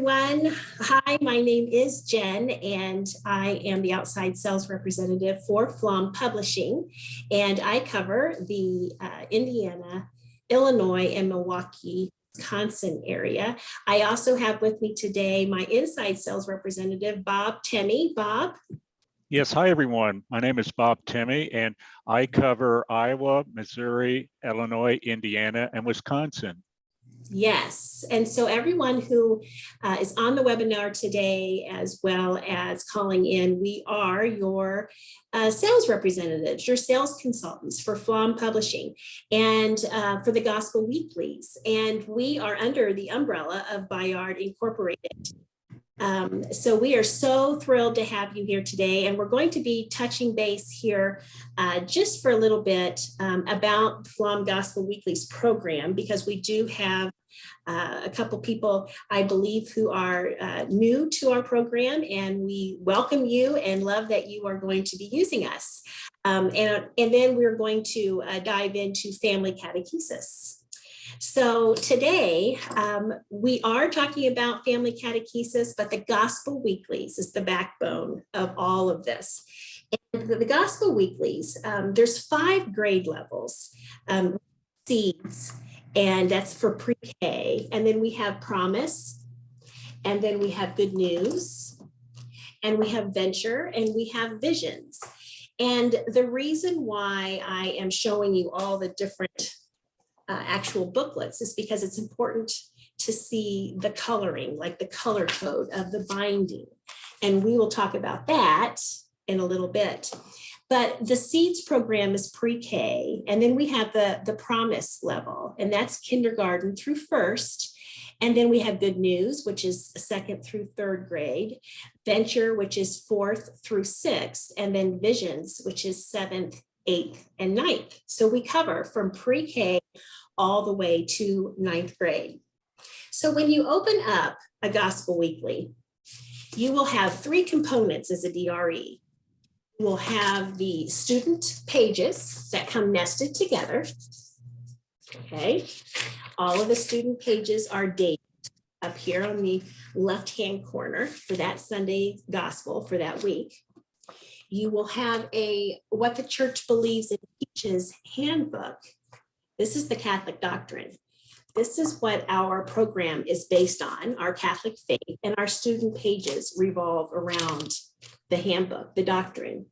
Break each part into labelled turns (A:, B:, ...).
A: everyone. Hi, my name is Jen, and I am the outside sales representative for Flom Publishing, and I cover the Indiana, Illinois, and Milwaukee, Wisconsin area. I also have with me today my inside sales representative, Bob Temme. Bob?
B: Yes, hi everyone. My name is Bob Temme, and I cover Iowa, Missouri, Illinois, Indiana, and Wisconsin.
A: Yes, and so everyone who is on the webinar today, as well as calling in, we are your sales representatives, your sales consultants for Flom Publishing and for the Gospel Weeklies. And we are under the umbrella of Bayard Incorporated. So we are so thrilled to have you here today, and we're going to be touching base here just for a little bit about Flom Gospel Weeklies program, because we do have a couple people, I believe, who are new to our program, and we welcome you and love that you are going to be using us. And then we're going to dive into family catechesis. So today we are talking about family catechesis, but the Gospel Weeklies is the backbone of all of this. And the Gospel Weeklies, there's 5 grade levels, seeds, and that's for pre-K. And then we have promise, and then we have good news, and we have venture, and we have visions. And the reason why I am showing you all the different actual booklets is because it's important to see the coloring, like the color code of the binding. And we will talk about that in a little bit. But the seeds program is pre-K, and then we have the promise level, and that's kindergarten through first. And then we have good news, which is 2nd through 3rd grade, venture, which is 4th through 6th, and then visions, which is 7th, 8th, and 9th. So we cover from pre-K all the way to 9th grade. So when you open up a Gospel Weekly, you will have 3 components as a DRE. You will have the student pages that come nested together. Okay, all of the student pages are dated up here on the left-hand corner for that Sunday Gospel for that week. You will have a What the Church Believes and Teaches handbook. This is the Catholic doctrine. This is what our program is based on, our Catholic faith, and our student pages revolve around the handbook, the doctrine.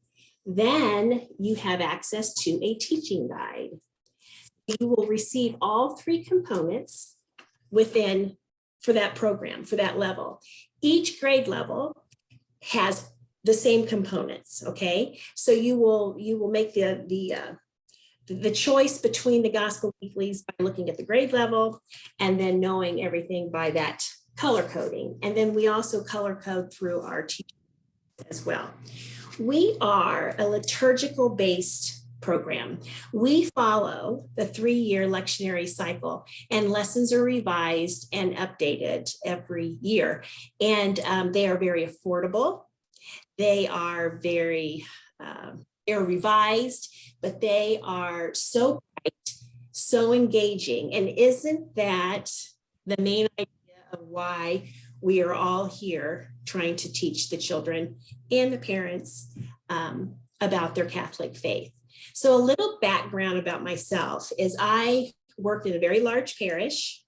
A: Then you have access to a teaching guide. You will receive all 3 components for that program, for that level. Each grade level has the same components, okay? So you will make the choice between the Gospel Weeklies by looking at the grade level and then knowing everything by that color coding. And then we also color code through our teaching as well. We are a liturgical based program. We follow the 3-year lectionary cycle, and lessons are revised and updated every year. And they are very affordable. They are they're revised, but they are so bright, so engaging. And isn't that the main idea of why we are all here trying to teach the children and the parents about their Catholic faith? So a little background about myself is I worked in a very large parish.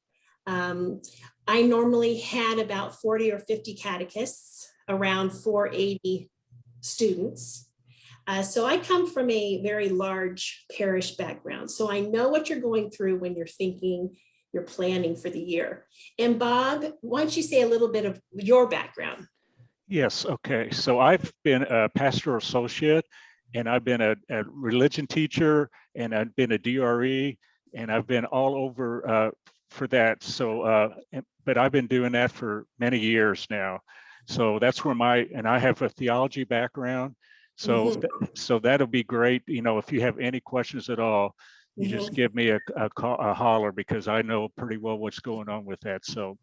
A: I normally had about 40 or 50 catechists, around 480 students. So I come from a very large parish background. So I know what you're going through when you're thinking, you're planning for the year. And Bob, why don't you say a little bit of your background?
B: Yes, okay. So I've been a pastoral associate, and I've been a religion teacher, and I've been a DRE, and I've been all over for that. So, but I've been doing that for many years now. So that's where and I have a theology background. So, so that'll be great. You know, if you have any questions at all, you just give me a holler, because I know pretty well what's going on with that. So,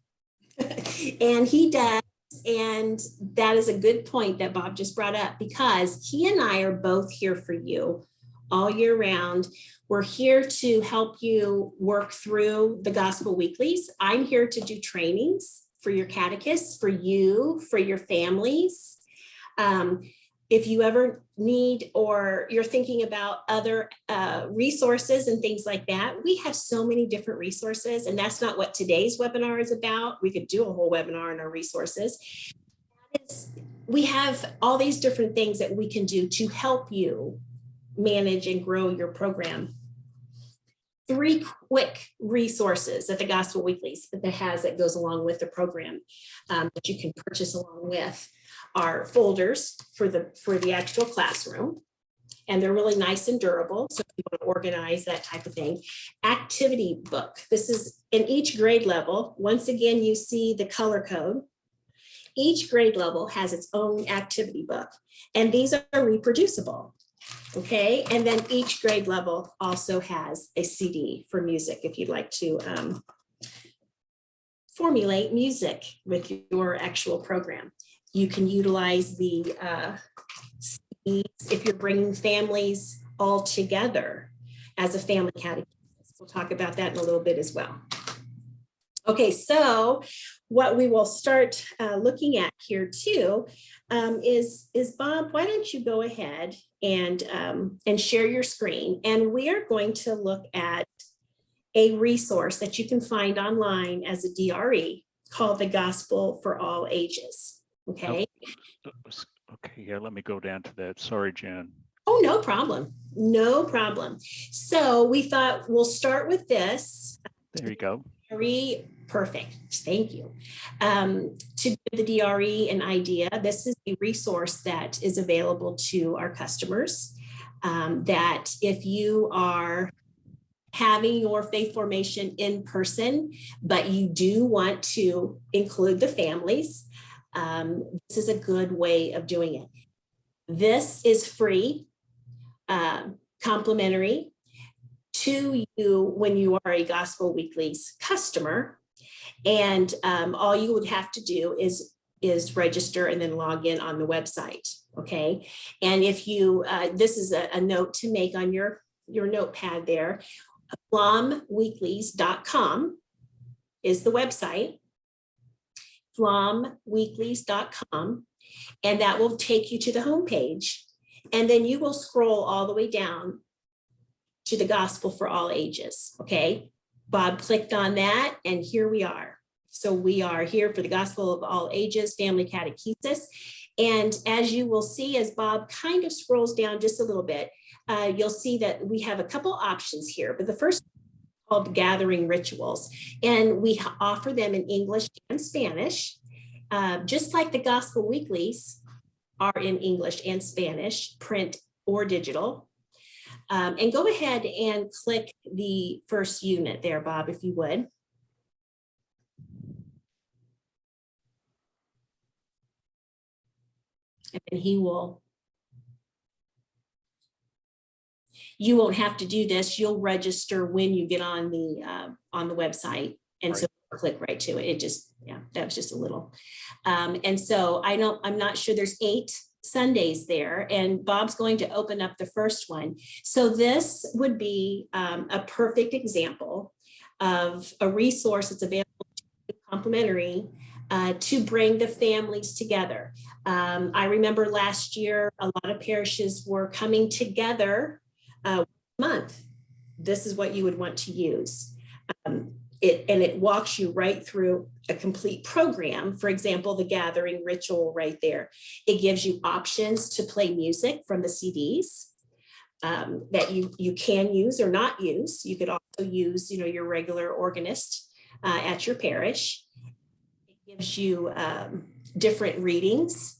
A: and he does. And that is a good point that Bob just brought up, because he and I are both here for you all year round. We're here to help you work through the Gospel Weeklies. I'm here to do trainings for your catechists, for you, for your families. If you ever need or you're thinking about other resources and things like that, we have so many different resources, and that's not what today's webinar is about. We could do a whole webinar on our resources. We have all these different things that we can do to help you manage and grow your program. 3 quick resources that the Gospel Weeklies that goes along with the program that you can purchase along with are folders for the actual classroom, and they're really nice and durable. So if you want to organize that type of thing. Activity book. This is in each grade level. Once again, you see the color code. Each grade level has its own activity book, and these are reproducible. Okay, and then each grade level also has a CD for music if you'd like to formulate music with your actual program. You can utilize the CDs if you're bringing families all together as a family catechesis. We'll talk about that in a little bit as well. Okay, so what we will start looking at here too is Bob, why don't you go ahead and share your screen, and we are going to look at a resource that you can find online as a DRE called the Gospel for All Ages. Okay.
B: Okay, yeah, let me go down to that. Sorry, Jen.
A: Oh, no problem. No problem. So we thought we'll start with this.
B: There you go.
A: Very perfect. Thank you. To give the DRE an idea, this is a resource that is available to our customers that if you are having your faith formation in person, but you do want to include the families, this is a good way of doing it. This is free, complimentary to you when you are a Gospel Weeklies customer, and all you would have to do is register and then log in on the website. Okay, and if you this is a note to make on your notepad there. flomweeklies.com is the website. flomweeklies.com, and that will take you to the homepage, and then you will scroll all the way down to the Gospel for All Ages. Okay, Bob clicked on that, and here we are. So we are here for the Gospel of All Ages Family Catechesis, and as you will see, as Bob kind of scrolls down just a little bit, you'll see that we have a couple options here, but the first called Gathering Rituals, and we offer them in English and Spanish, just like the Gospel Weeklies are in English and Spanish, print or digital. And go ahead and click the first unit there, Bob, if you would. And then you won't have to do this. You'll register when you get on the website. And so click right to it. It just, yeah, that was just a little. And so I'm not sure, there's 8 Sundays there, and Bob's going to open up the first one. So this would be a perfect example of a resource that's available complimentary to bring the families together. I remember last year, a lot of parishes were coming together month. This is what you would want to use. It walks you right through a complete program. For example, the gathering ritual right there. It gives you options to play music from the CDs that you can use or not use. You could also use, your regular organist at your parish. It gives you different readings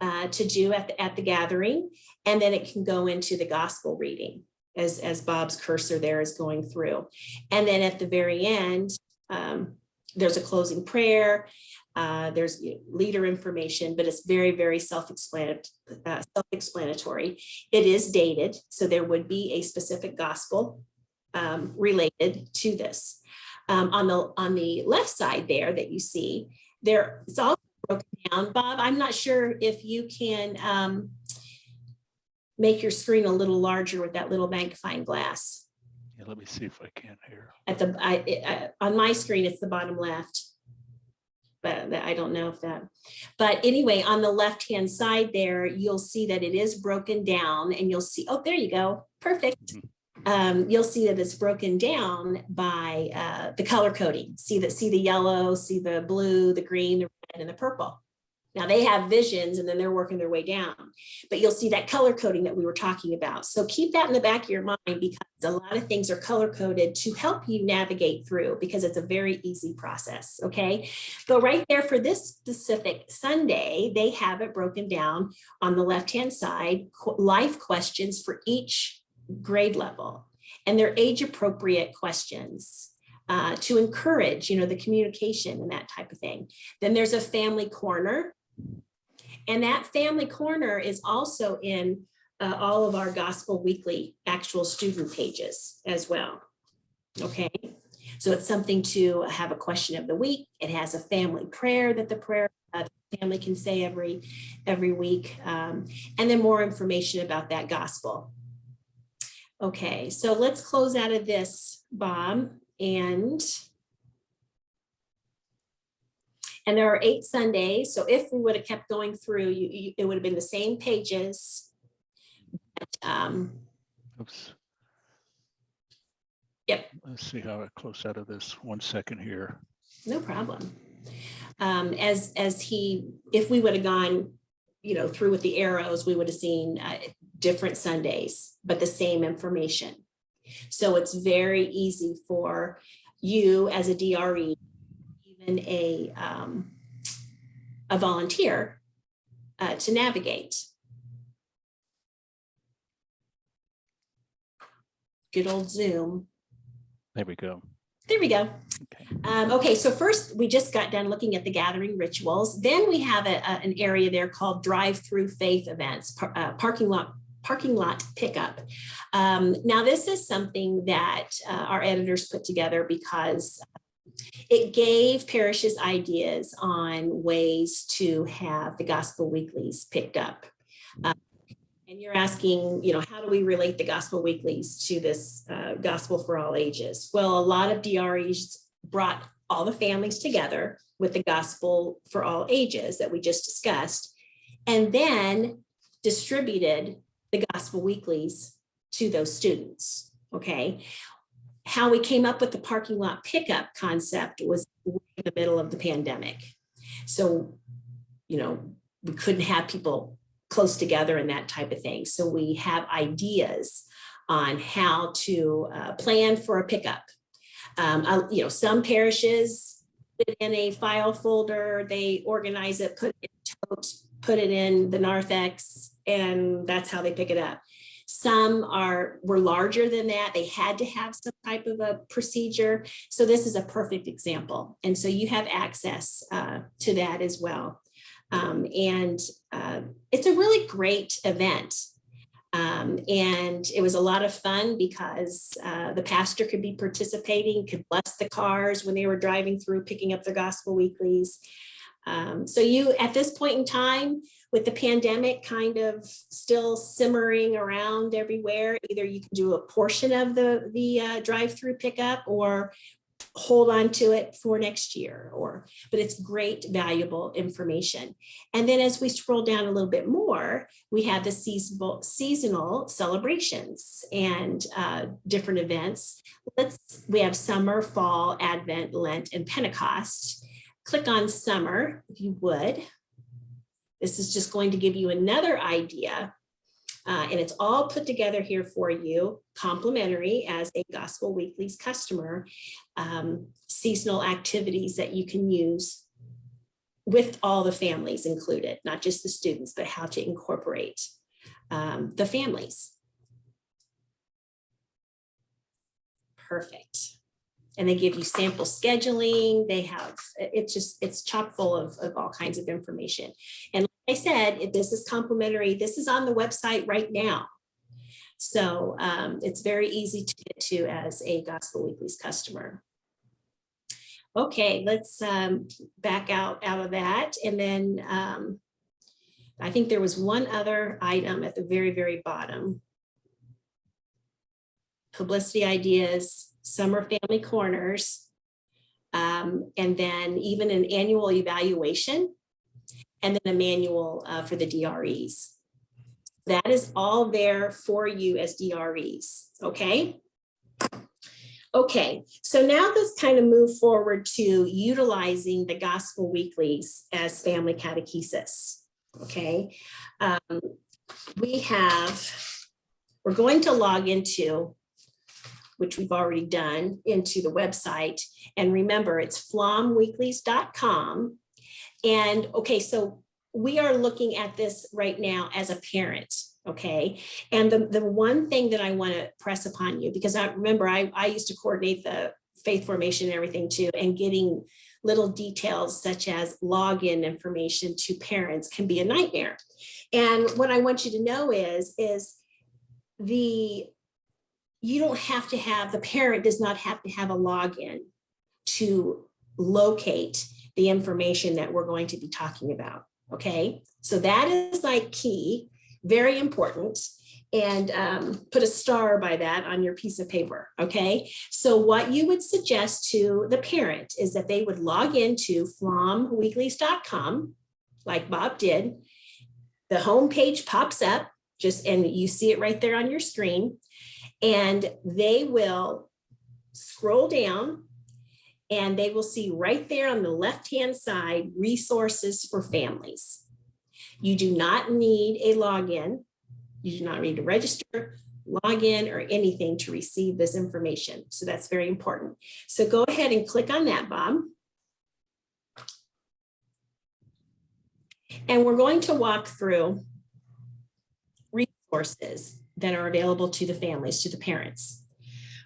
A: to do at the gathering, and then it can go into the gospel reading as Bob's cursor there is going through. And then at the very end, there's a closing prayer, there's leader information, but it's very, very self-explanatory. It is dated, so there would be a specific gospel related to this. On the left side there that you see, it's all broken down. Bob, I'm not sure if you can make your screen a little larger with that little magnifying glass.
B: Yeah, let me see if I can here.
A: On my screen, it's the bottom left. but I don't know if that, but anyway, on the left-hand side there, you'll see that it is broken down, and you'll see, oh, there you go, perfect. You'll see that it's broken down by the color coding. See the yellow, see the blue, the green, the red, and the purple. Now they have visions, and then they're working their way down, but you'll see that color coding that we were talking about. So keep that in the back of your mind, because a lot of things are color coded to help you navigate through, because it's a very easy process. Okay. But right there for this specific Sunday, they have it broken down on the left-hand side, life questions for each grade level, and they're age appropriate questions. To encourage, the communication and that type of thing. Then there's a family corner, and that family corner is also in all of our Gospel Weekly actual student pages as well. Okay, so it's something to have a question of the week. It has a family prayer that the family can say every week, and then more information about that gospel. Okay, so let's close out of this, Bob. And there are 8 Sundays. So if we would have kept going through, it would have been the same pages.
B: Oops.
A: Yep.
B: Let's see how I close out of this. 1 second here.
A: No problem. If we would have gone, through with the arrows, we would have seen different Sundays, but the same information. So it's very easy for you as a DRE, even a volunteer, to navigate. Good old Zoom.
B: There we go.
A: There we go.
B: Okay.
A: Okay, so first we just got done looking at the gathering rituals. Then we have an area there called drive-through faith events, parking lot pickup. Now this is something that our editors put together because it gave parishes ideas on ways to have the Gospel Weeklies picked up. And you're asking, how do we relate the Gospel Weeklies to this Gospel for all ages? Well, a lot of DREs brought all the families together with the Gospel for all ages that we just discussed, and then distributed the Gospel Weeklies to those students. Okay. How we came up with the parking lot pickup concept was in the middle of the pandemic. So, we couldn't have people close together and that type of thing. So we have ideas on how to plan for a pickup. Some parishes put it in a file folder, they organize it, put it in the narthex, and that's how they pick it up. Some were larger than that. They had to have some type of a procedure. So this is a perfect example. And so you have access to that as well. And it's a really great event. And it was a lot of fun because the pastor could be participating, could bless the cars when they were driving through, picking up the Gospel Weeklies. So you, at this point in time, with the pandemic kind of still simmering around everywhere, either you can do a portion of the drive-through pickup or hold on to it for next year, but it's great, valuable information. And then as we scroll down a little bit more, we have the seasonal celebrations and different events. We have summer, fall, Advent, Lent, and Pentecost. Click on summer, if you would. This is just going to give you another idea. And it's all put together here for you, complimentary as a Gospel Weeklies customer, seasonal activities that you can use with all the families included, not just the students, but how to incorporate the families. Perfect. And they give you sample scheduling. They have, it's chock full of all kinds of information. And like I said, if this is complimentary, this is on the website right now. So it's very easy to get to as a Gospel Weeklies customer. Okay, let's back out of that. And then I think there was one other item at the very, very bottom. Publicity ideas, summer family corners. and then even an annual evaluation, and then a manual for the DREs. That is all there for you as DREs, okay? Okay, so now let's kind of move forward to utilizing the Gospel Weeklies as family catechesis, okay? We're going to log into, which we've already done, into the website. And remember, it's flomweeklies.com. And okay, so we are looking at this right now as a parent, okay? And the one thing that I want to press upon you, because I remember I used to coordinate the faith formation and everything too, and getting little details such as login information to parents can be a nightmare. And what I want you to know is you don't have to have, the parent does not have to have a login to locate the information that we're going to be talking about, okay? So that is like key, very important, and put a star by that on your piece of paper, okay? So what you would suggest to the parent is that they would log into flomweeklies.com, like Bob did. The homepage pops up, and you see it right there on your screen, and they will scroll down and they will see right there on the left-hand side, resources for families. You do not need a login. You do not need to register, log in, or anything to receive this information. So that's very important. So go ahead and click on that, Bob. And we're going to walk through resources that are available to the families, to the parents.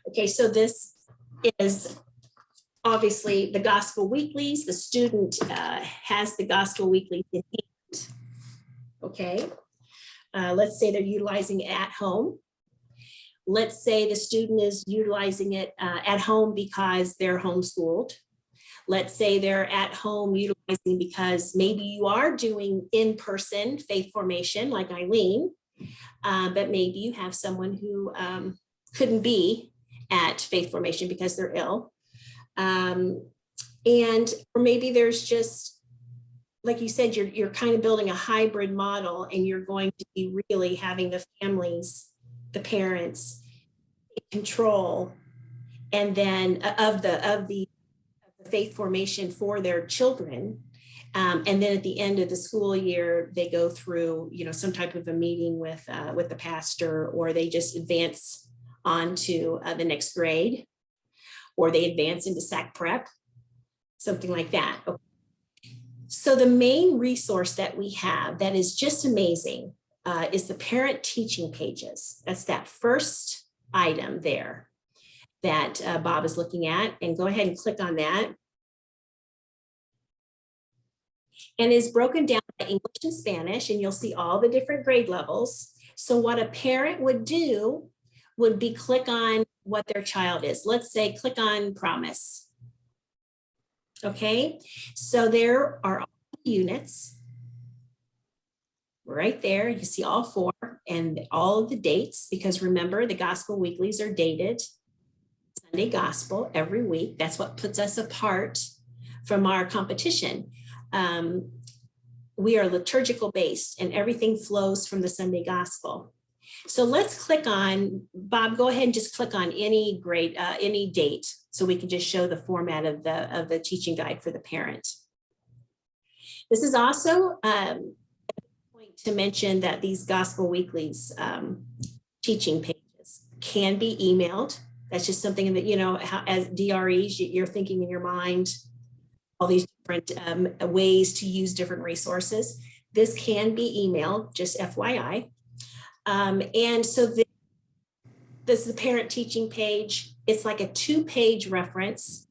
A: Okay, so this is obviously the Gospel Weeklies. The student has the Gospel Weeklies in hand. Okay, let's say they're utilizing it at home. Let's say the student is utilizing it at home because they're homeschooled. Let's say they're at home utilizing because maybe you are doing in-person faith formation like Eileen, but maybe you have someone who couldn't be at faith formation because they're ill. Or maybe there's just, like you said, you're kind of building a hybrid model, and you're going to be really having the families, the parents, in control, and then of the faith formation for their children. And then at the end of the school year, they go through, some type of a meeting with the pastor, or they just advance on to the next grade, or they advance into SAC prep, something like that. Okay. So the main resource that we have that is just amazing is the parent teaching pages. That's that first item there that Bob is looking at, and go ahead and click on that. And is broken down by English and Spanish, and you'll see all the different grade levels. So what a parent would do would be click on what their child is. Let's say click on Promise. Okay, so there are all the units right there. You see all 4 and all of the dates, because remember, the Gospel Weeklies are dated Sunday Gospel every week. That's what puts us apart from our competition. We are liturgical based, and everything flows from the Sunday Gospel. So let's click on, Bob, go ahead and just click on any grade, any date, so we can just show the format of the teaching guide for the parent. This is also a point to mention that these Gospel Weeklies teaching pages can be emailed. That's just something that, as DREs, you're thinking in your mind, all these different ways to use different resources. This can be emailed, just FYI. And so this is the parent teaching page. It's like a 2-page reference.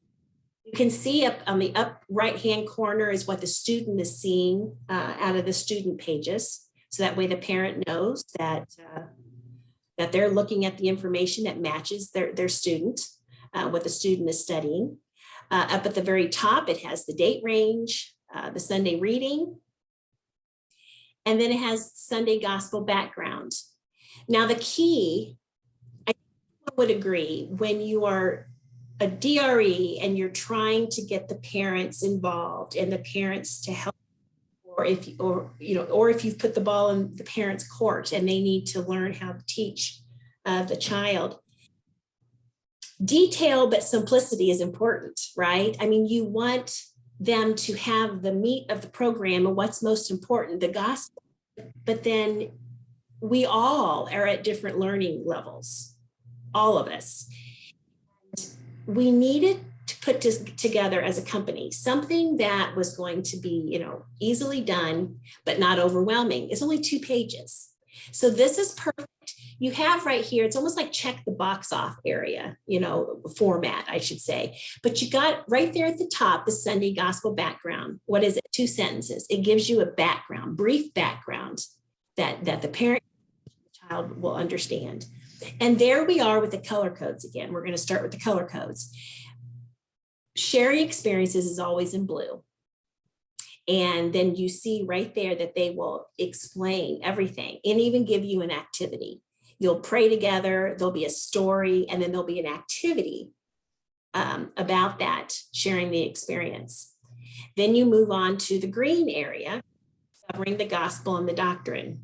A: You can see up on the up right-hand corner is what the student is seeing out of the student pages. So that way the parent knows that they're looking at the information that matches their student, what the student is studying. Up at the very top, it has the date range, the Sunday reading, and then it has Sunday Gospel background. Now the key, I would agree, when you are a DRE and you're trying to get the parents involved and the parents to help, or if you've put the ball in the parents' court and they need to learn how to teach the child, detail but simplicity is important, right? I mean, you want them to have the meat of the program and what's most important, the gospel, but then we all are at different learning levels, all of us. We needed to put together as a company something that was going to be, easily done, but not overwhelming. It's only 2 pages. So this is perfect. You have right here, it's almost like check the box off area, format, I should say. But you got right there at the top, the Sunday gospel background. What is it? 2 sentences. It gives you a background, brief background that the parent, the child will understand. And there we are with the color codes again. We're going to start with the color codes. Sharing experiences is always in blue. And then you see right there that they will explain everything and even give you an activity. You'll pray together, there'll be a story, and then there'll be an activity about that, sharing the experience. Then you move on to the green area, covering the gospel and the doctrine.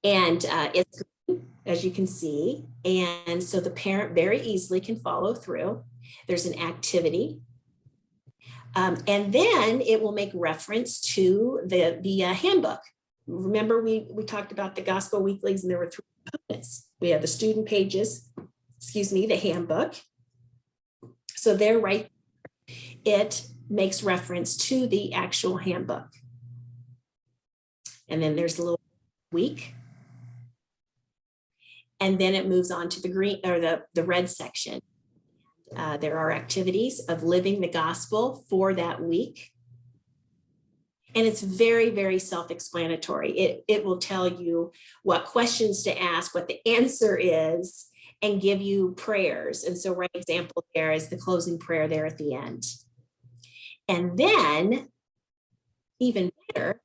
A: And it's green, as you can see. And so the parent very easily can follow through. There's an activity. And then it will make reference to the handbook. Remember, we talked about the gospel weeklies, and there were 3 components. We have the student pages, the handbook. So there, right, it makes reference to the actual handbook. And then there's a little week. And then it moves on to the green or the red section. There are activities of living the gospel for that week. And it's very, very self-explanatory. It will tell you what questions to ask, what the answer is, and give you prayers. And so, right example there is the closing prayer there at the end. And then, even better,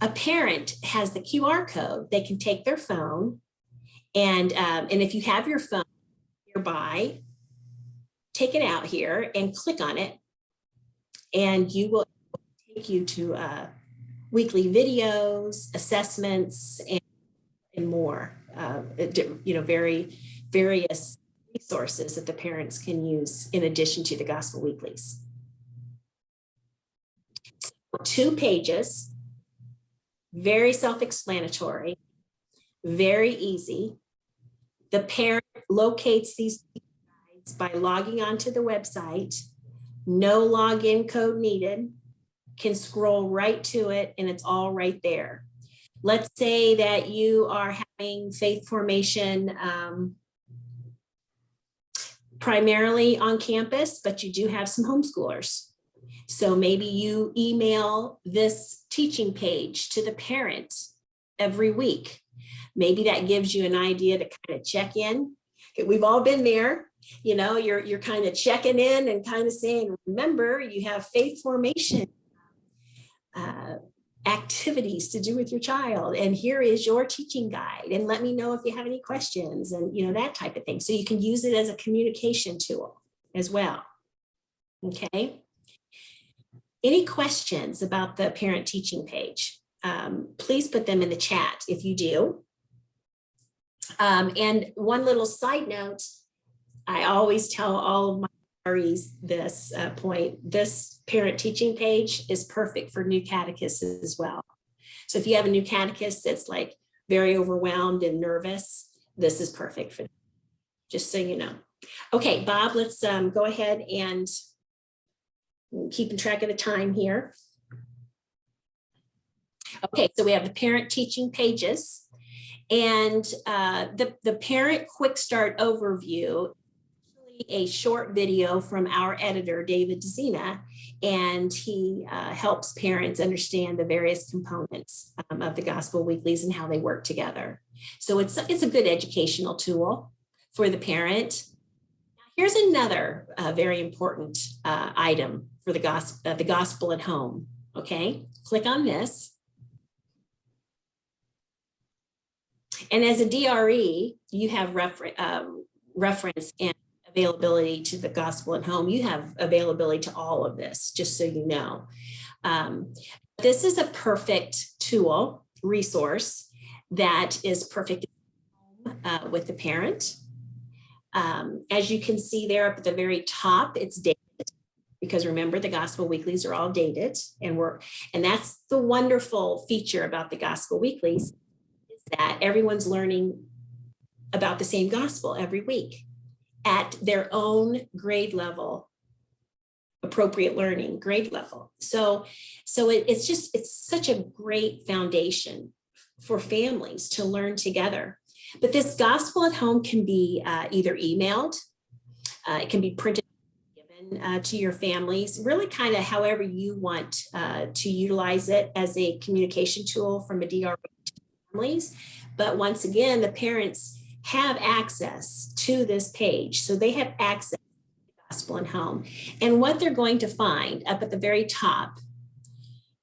A: a parent has the QR code. They can take their phone, and if you have your phone nearby, take it out here and click on it, and you will take you to weekly videos, assessments, and more, very various resources that the parents can use in addition to the gospel weeklies. 2 pages, very self-explanatory, very easy. The parent locates these guides by logging onto the website. No login code needed. Can scroll right to it, and it's all right there. Let's say that you are having faith formation primarily on campus, but you do have some homeschoolers. So maybe you email this teaching page to the parent every week. Maybe that gives you an idea to kind of check in. We've all been there. You're kind of checking in and kind of saying, remember, you have faith formation activities to do with your child, and here is your teaching guide, and let me know if you have any questions, and that type of thing. So you can use it as a communication tool as well. Okay. Any questions about the parent teaching page? Please put them in the chat if you do. And one little side note, I always tell all of my REs this point. This parent teaching page is perfect for new catechists as well. So if you have a new catechist that's like very overwhelmed and nervous, this is perfect for them, just so you know. Okay, Bob, let's go ahead and keeping track of the time here. Okay, so we have the parent teaching pages, and the parent quick start overview, a short video from our editor, David Zena, and he helps parents understand the various components of the gospel weeklies and how they work together. So it's a good educational tool for the parent. Here's another very important item for the gospel at home. Okay, click on this. And as a DRE, you have reference and availability to the gospel at home. You have availability to all of this, just so you know. This is a perfect tool, resource that is perfect with the parent. As you can see there up at the very top, it's dated, because remember, the gospel weeklies are all dated, and that's the wonderful feature about the gospel weeklies, is that everyone's learning about the same gospel every week at their own grade level, appropriate learning grade level. So it's such a great foundation for families to learn together. But this gospel at home can be either emailed, it can be printed, given to your families, really kind of however you want to utilize it as a communication tool from a DRE to families. But once again, the parents have access to this page. So they have access to the gospel at home. And what they're going to find up at the very top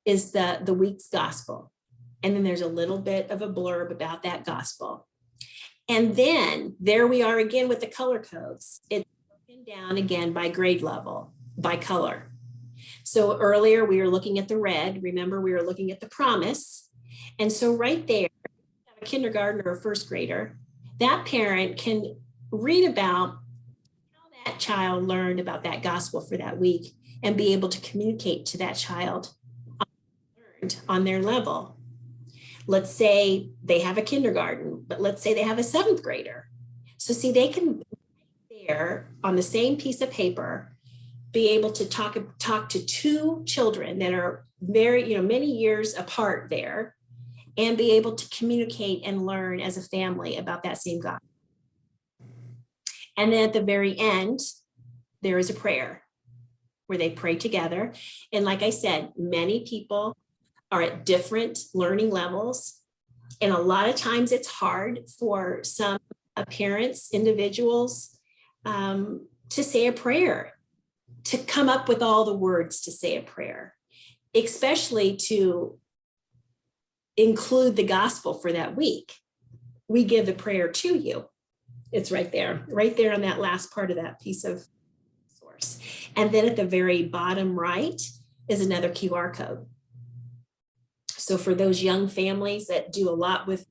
A: is the week's gospel. And then there's a little bit of a blurb about that gospel. And then there we are again with the color codes. It's broken down again by grade level, by color. So earlier we were looking at the red. Remember, we were looking at the promise. And so right there, a kindergartner or first grader, that parent can read about how that child learned about that gospel for that week and be able to communicate to that child on their level. Let's say they have a kindergarten, but let's say they have a 7th grader. So see, they can there on the same piece of paper be able to talk to 2 children that are very, many years apart there, and be able to communicate and learn as a family about that same God. And then at the very end, there is a prayer where they pray together. And like I said, many people are at different learning levels. And a lot of times it's hard for some parents, individuals, to say a prayer, to come up with all the words to say a prayer, especially to include the gospel for that week. We give the prayer to you. It's right there on that last part of that piece of source. And then at the very bottom right is another QR code. So for those young families that do a lot with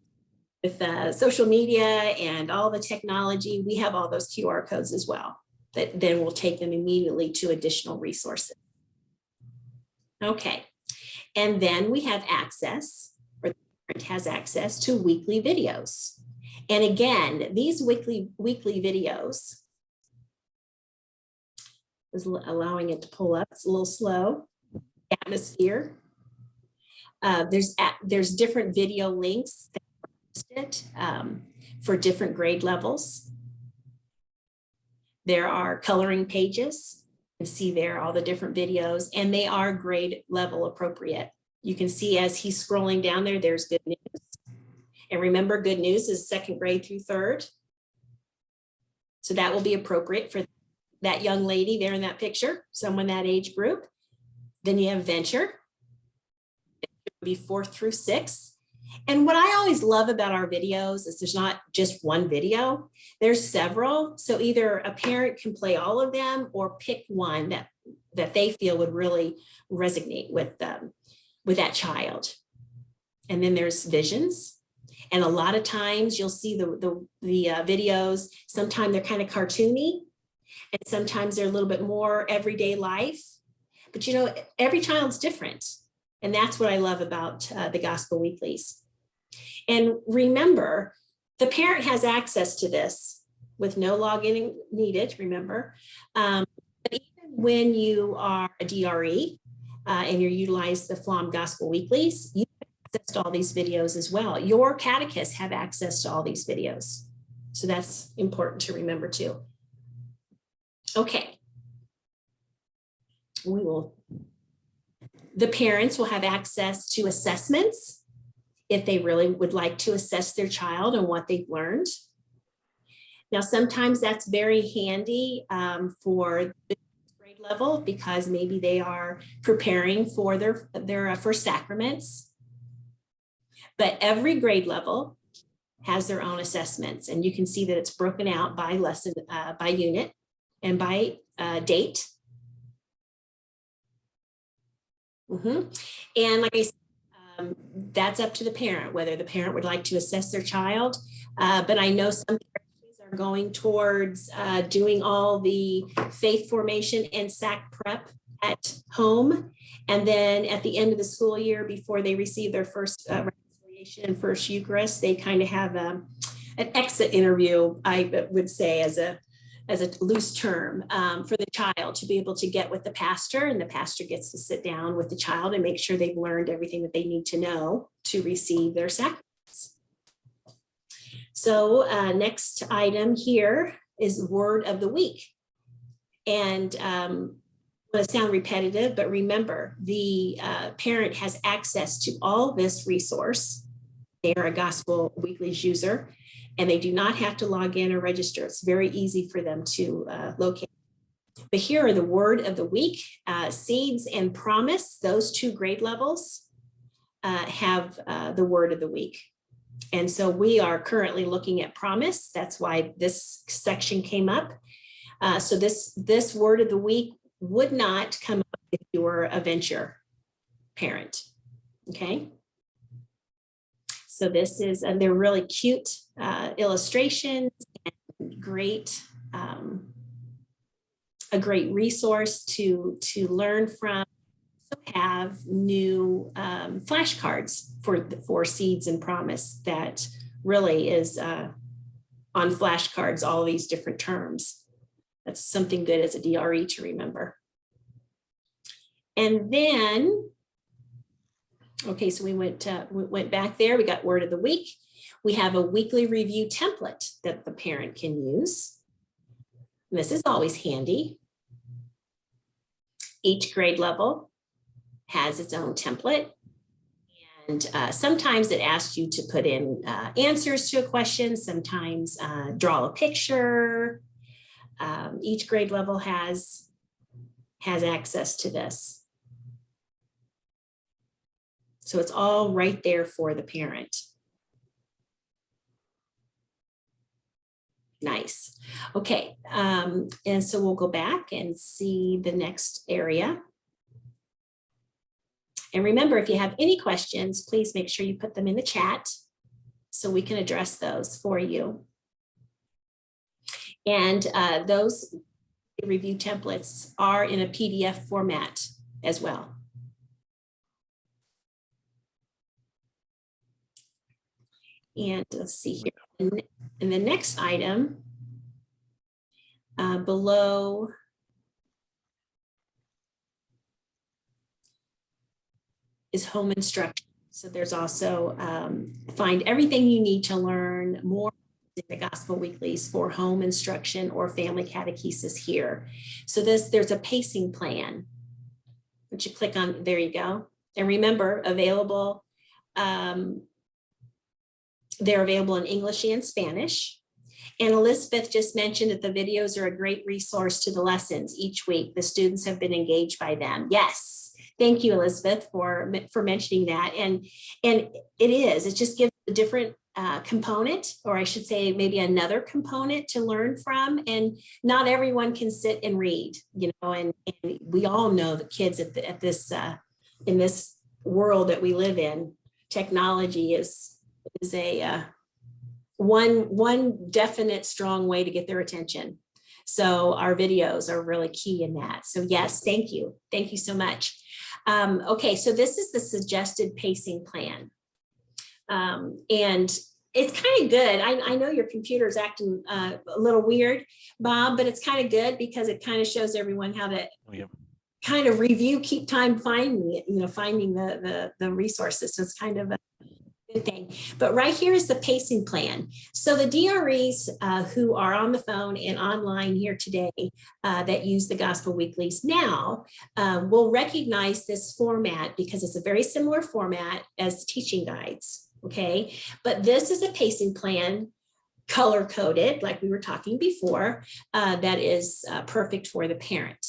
A: social media and all the technology, we have all those QR codes as well that then will take them immediately to additional resources. Okay, and then we have access, or the parent has access to weekly videos. And again, these weekly videos, is allowing it to pull up. It's a little slow. Atmosphere. There's different video links that are listed for different grade levels. There are coloring pages. You can see there all the different videos, and they are grade level appropriate. You can see as he's scrolling down there, there's good news. And remember, good news is 2nd grade through 3rd. So that will be appropriate for that young lady there in that picture, someone that age group. Then you have venture. It will be 4th through 6th. And what I always love about our videos is there's not just one video, there's several. So either a parent can play all of them or pick one that they feel would really resonate with that child. And then there's visions. And a lot of times you'll see the videos, sometimes they're kind of cartoony and sometimes they're a little bit more everyday life. But every child's different. And that's what I love about the Gospel Weeklies. And remember, the parent has access to this with no login needed, remember. But even when you are a DRE and you utilize the FLOM Gospel Weeklies, you have access to all these videos as well. Your catechists have access to all these videos. So that's important to remember too. Okay. The parents will have access to assessments if they really would like to assess their child and what they've learned. Now, sometimes that's very handy for the grade level because maybe they are preparing for their first sacraments. But every grade level has their own assessments, and you can see that it's broken out by lesson, by unit. and by date. And like I said, that's up to the parent, whether the parent would like to assess their child. But I know some parishes are going towards doing all the faith formation and SAC prep at home. And then at the end of the school year, before they receive their first reconciliation and first Eucharist, they kind of have an exit interview, I would say, as a loose term, for the child to be able to get with the pastor, and the pastor gets to sit down with the child and make sure they've learned everything that they need to know to receive their sacraments. So next item here is word of the week. And I'm going to sound repetitive, but remember, the parent has access to all this resource. They are a Gospel Weeklies user, and they do not have to log in or register. It's very easy for them to locate. But here are the word of the week. Seeds and promise, those two grade levels have the word of the week. And so we are currently looking at promise. That's why this section came up. So this word of the week would not come up if you were a venture parent, okay? So this is, and they're really cute illustrations and great, a great resource to learn from. Have new flashcards for seeds and promise that really is on flashcards, all of these different terms. That's something good as a DRE to remember. And then, okay, so we went back there. We got word of the week. We have a weekly review template that the parent can use. And this is always handy. Each grade level has its own template. And sometimes it asks you to put in answers to a question, sometimes draw a picture. Each grade level has access to this. So it's all right there for the parent. Nice. Okay, and so we'll go back and see the next area. And remember, if you have any questions, please make sure you put them in the chat so we can address those for you. And those review templates are in a PDF format as well. And let's see here. In the next item, below is home instruction. So there's also find everything you need to learn more in the Gospel Weeklies for home instruction or family catechesis here. So there's a pacing plan, which you click on, there you go. And remember, available, they're available in English and Spanish. And Elizabeth just mentioned that the videos are a great resource to the lessons each week. The students have been engaged by them. Yes. Thank you, Elizabeth, for mentioning that. And it just gives a different component, or I should say maybe another component to learn from. And not everyone can sit and read, you know, and we all know the kids at this in this world that we live in, technology is a one definite strong way to get their attention. So our videos are really key in that. So yes, thank you. Thank you so much. Okay, so this is the suggested pacing plan. And it's kind of good. I know your computer is acting a little weird, Bob, but it's kind of good because it kind of shows everyone how to kind of review, keep time finding the resources. So it's kind of a good thing. But right here is the pacing plan. So the DREs who are on the phone and online here today that use the Gospel Weeklies now will recognize this format because it's a very similar format as the teaching guides. Okay, but this is a pacing plan, color coded, like we were talking before, that is perfect for the parent.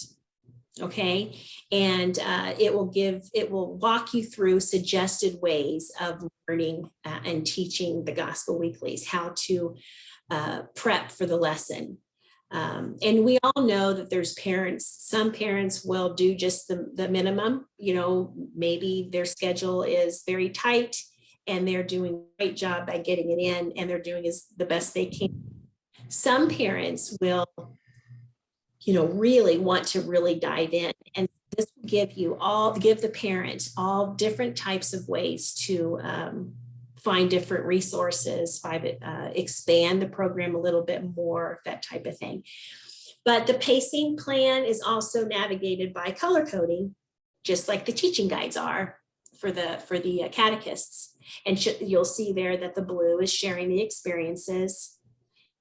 A: Okay, and it will walk you through suggested ways of learning and teaching the Gospel Weeklies, how to prep for the lesson. And we all know that there's parents, some parents will do just the minimum, maybe their schedule is very tight and they're doing a great job by getting it in and they're doing the best they can. Some parents will, really want to really dive in, and this will give the parent all different types of ways to find different resources, expand the program a little bit more, that type of thing. But the pacing plan is also navigated by color coding, just like the teaching guides are for the catechists. And you'll see there that the blue is sharing the experiences,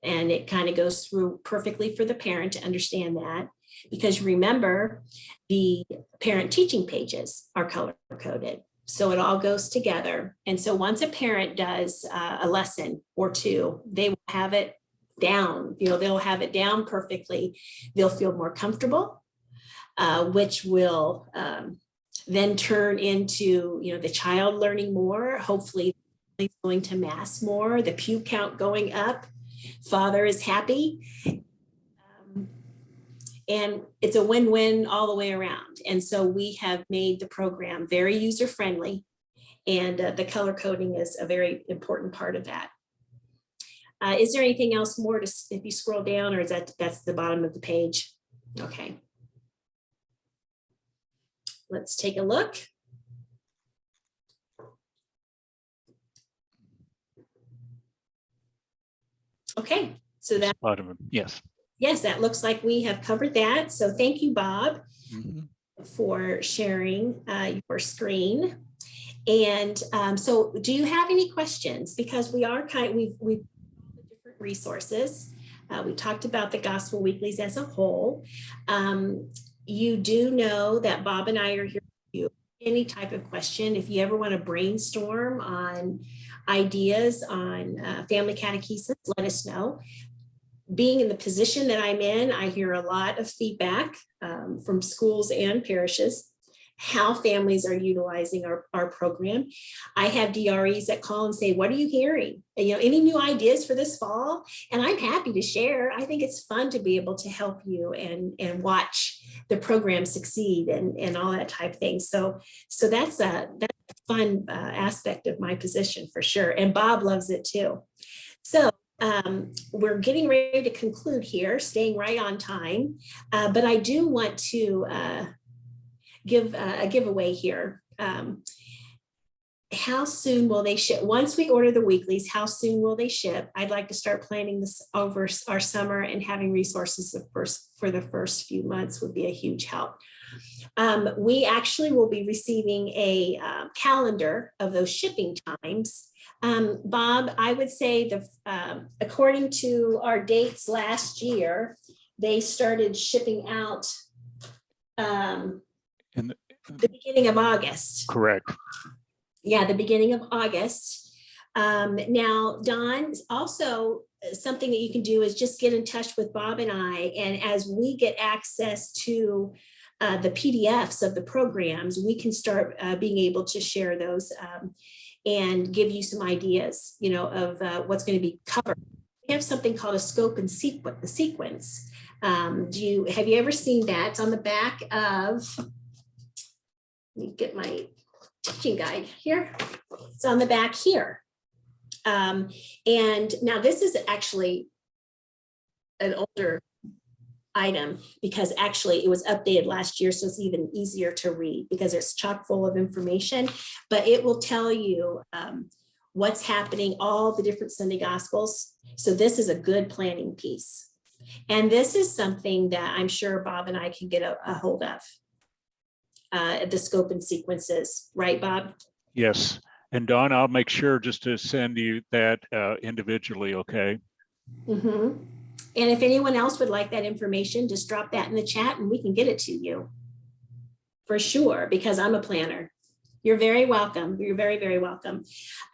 A: and it kind of goes through perfectly for the parent to understand that, because remember, the parent teaching pages are color coded. So it all goes together. And so once a parent does a lesson or two, they will have it down, they'll have it down perfectly. They'll feel more comfortable, which will then turn into, the child learning more, hopefully going to mass more, the pew count going up, father is happy. And it's a win-win all the way around. And so we have made the program very user-friendly, and the color coding is a very important part of that. Is there anything else more if you scroll down, or is that's the bottom of the page? Okay. Let's take a look. Okay, so that
B: bottom, yes.
A: Yes, that looks like we have covered that. So thank you, Bob, for sharing your screen. And so do you have any questions? Because we've different resources. We talked about the Gospel Weeklies as a whole. You do know that Bob and I are here for you. Any type of question, if you ever want to brainstorm on ideas on family catechesis, let us know. Being in the position that I'm in, I hear a lot of feedback from schools and parishes, how families are utilizing our program. I have DREs that call and say, what are you hearing? And, any new ideas for this fall? And I'm happy to share. I think it's fun to be able to help you and watch the program succeed and all that type of thing. So that's a fun aspect of my position for sure. And Bob loves it too. So we're getting ready to conclude here, staying right on time, but I do want to give a giveaway here. How soon will they ship? Once we order the weeklies, how soon will they ship? I'd like to start planning this over our summer, and having resources for the first few months would be a huge help. We actually will be receiving a calendar of those shipping times. Bob, I would say according to our dates last year, they started shipping out in the beginning of August.
B: Correct.
A: Yeah, the beginning of August. Now, Don, also something that you can do is just get in touch with Bob and I, and as we get access to the PDFs of the programs, we can start being able to share those and give you some ideas, of what's going to be covered. We have something called a scope and sequence. Have you ever seen that? It's on the back of, let me get my teaching guide here. It's on the back here. And now this is actually an older item, because actually it was updated last year, so it's even easier to read because it's chock full of information, but it will tell you what's happening, all the different Sunday Gospels. So this is a good planning piece. And this is something that I'm sure Bob and I can get a hold of, the scope and sequences, right, Bob?
B: Yes. And Dawn, I'll make sure just to send you that individually, okay?
A: Mm-hmm. And if anyone else would like that information, just drop that in the chat and we can get it to you for sure, because I'm a planner. You're very welcome. You're very, very welcome.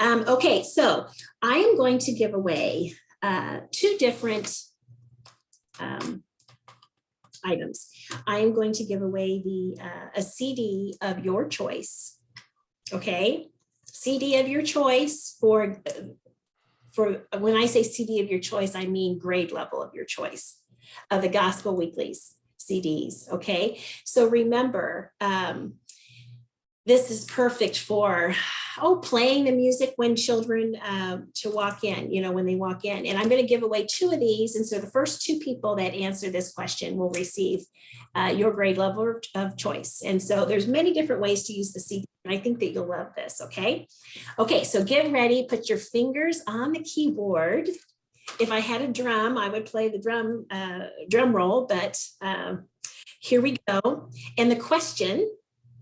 A: Okay, so I am going to give away two different items. I am going to give away a CD of your choice. Okay, CD of your choice for when I say CD of your choice, I mean grade level of your choice. of the Gospel Weeklies CDs. Okay, so remember, this is perfect for playing the music when children to walk in, when they walk in. And I'm going to give away 2 of these. And so the first 2 people that answer this question will receive your grade level of choice. And so there's many different ways to use the CD. And I think that you'll love this. Okay. Okay. So get ready. Put your fingers on the keyboard. If I had a drum, I would play the drum roll, but here we go. And the question,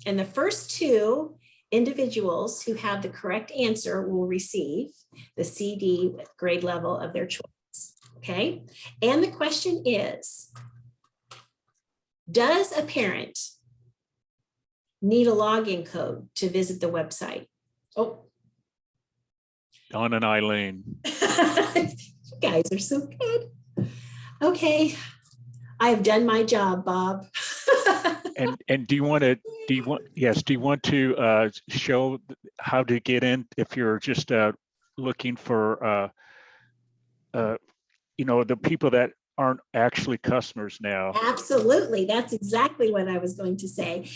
A: and the first 2 individuals who have the correct answer will receive the CD with grade level of their choice. Okay. And the question is, does a parent need a login code to visit the website? Oh.
B: Dawn and Eileen.
A: You guys are so good. Okay. I have done my job, Bob.
B: And do you want to show how to get in if you're just looking for the people that aren't actually customers now?
A: Absolutely. That's exactly what I was going to say.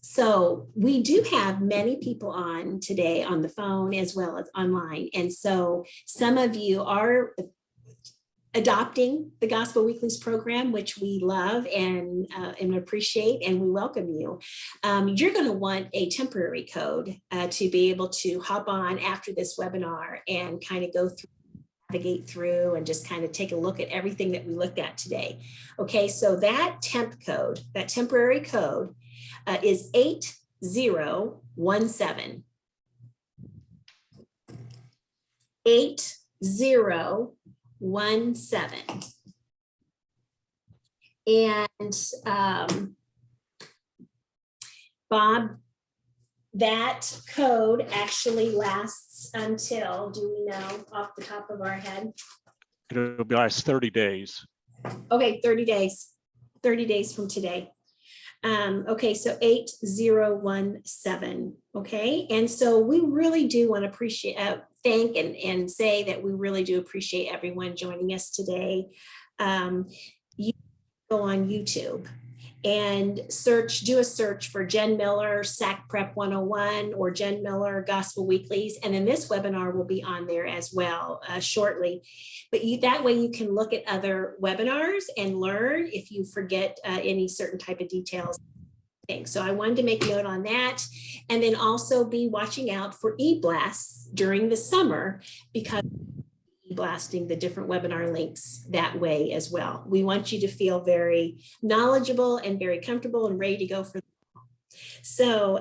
A: So we do have many people on today on the phone as well as online. And so some of you are adopting the Gospel Weeklies program, which we love and appreciate, and we welcome you. You're going to want a temporary code to be able to hop on after this webinar and kind of go through, navigate through, and just kind of take a look at everything that we looked at today. Okay, so that temporary code is 8017. 8017. And Bob, that code actually lasts until, do we know off the top of our head?
B: It'll last 30 days.
A: Okay, 30 days. 30 days from today. Okay, so 8017. Okay, and so we really do want to thank and say that we really do appreciate everyone joining us today. You go on YouTube and do a search for Jen Miller SAC Prep 101 or Jen Miller Gospel Weeklies, and then this webinar will be on there as well shortly. But that way you can look at other webinars and learn if you forget any certain type of details. So I wanted to make note on that, and then also be watching out for e-blasts during the summer, because blasting the different webinar links that way as well. We want you to feel very knowledgeable and very comfortable and ready to go for them. So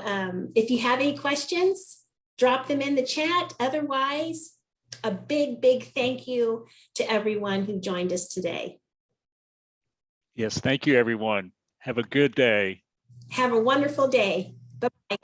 A: if you have any questions, drop them in the chat. Otherwise, a big, big thank you to everyone who joined us today.
B: Yes, thank you, everyone. Have a good day.
A: Have a wonderful day. Bye-bye.